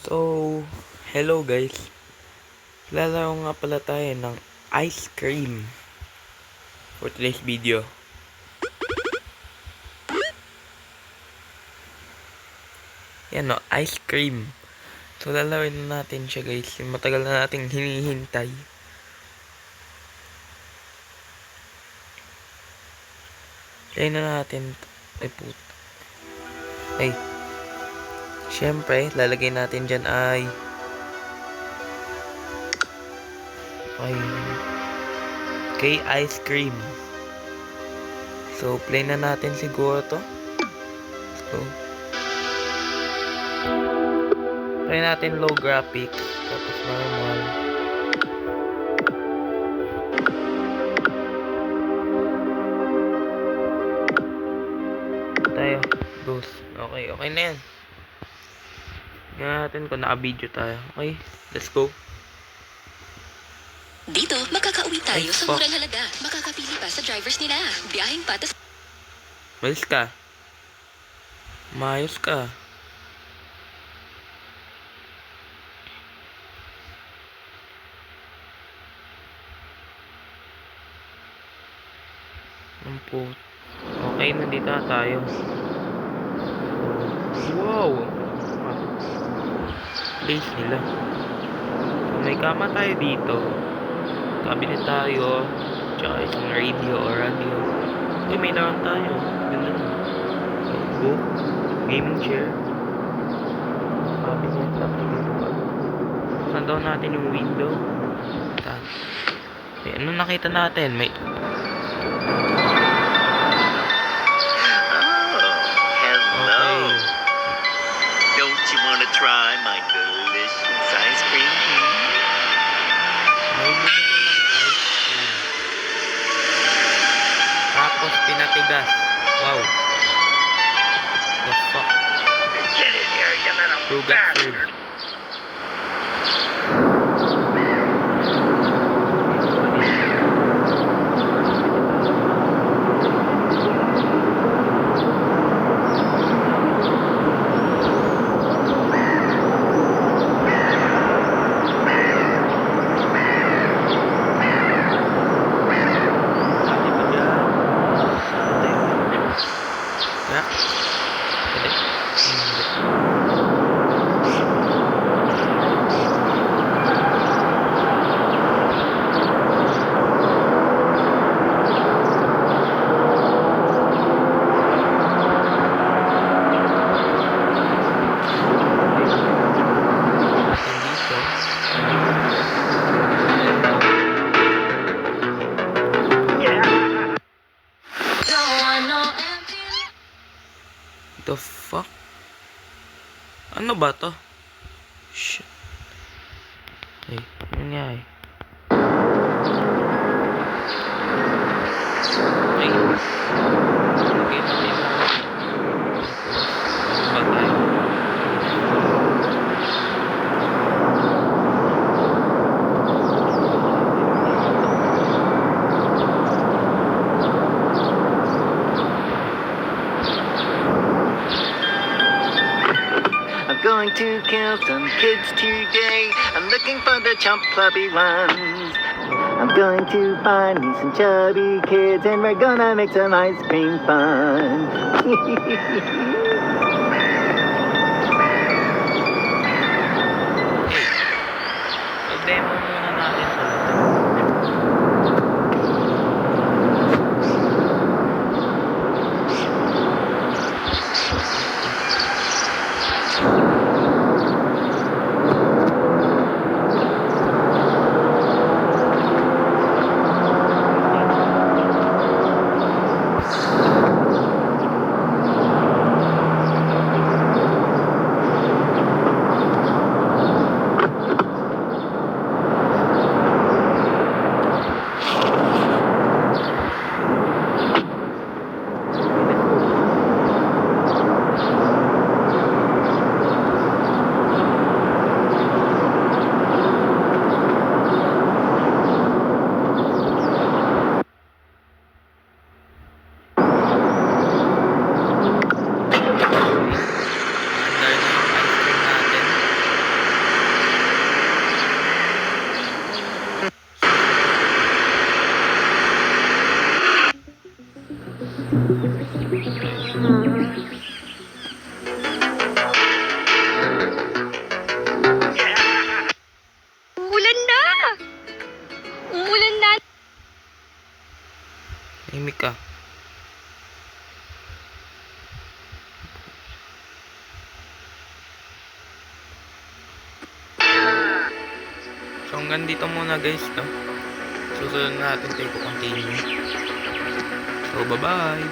So, hello guys. Lalaro nga pala tayo ng ice cream for today's video. Yan o, ice cream. So, lalaroin na natin siya guys. Matagal na nating hinihintay. Play na natin. Ay puta. Ay. Siyempre, lalagay natin dyan ay ice cream. So, play na natin siguro to. So, try natin low graphics. Tapos normal. Tayo. Goes. Okay na yan. Tingnan natin kung naka-video tayo. Okay, let's go. Dito, makakauwi tayo sa murang halaga. Makakapili pa sa drivers nila. Biyaheng patas. Mayos ka. Mayos ka. Okay, nandito na tayo. Wow! Place nila. So, may kama tayo dito. Cabinet tayo. Tsaka isang radio or radio. Uy, may lawan tayo. Ganda na. Book. Gaming chair. Cabinet. Tapos dito pa. Saan daw natin yung window? Saan? Ano nakita natin? May... Try my delicious ice cream. Tapos pinatigas. Wow. The fuck? Get in here, you little bastard. The fuck? Ano ba to? Shit. Ay, ano nga eh? Ay. Okay na tayo. Ano ba tayo? Going to kill some kids today. I'm looking for the chump clubby ones. I'm going to find me some chubby kids and we're gonna make some ice cream fun. Demo muna natin to. Umulan na! Umulan na! Tahimik ka. So hanggang dito muna guys, no? Susunod na natin tayo continue. So bye bye!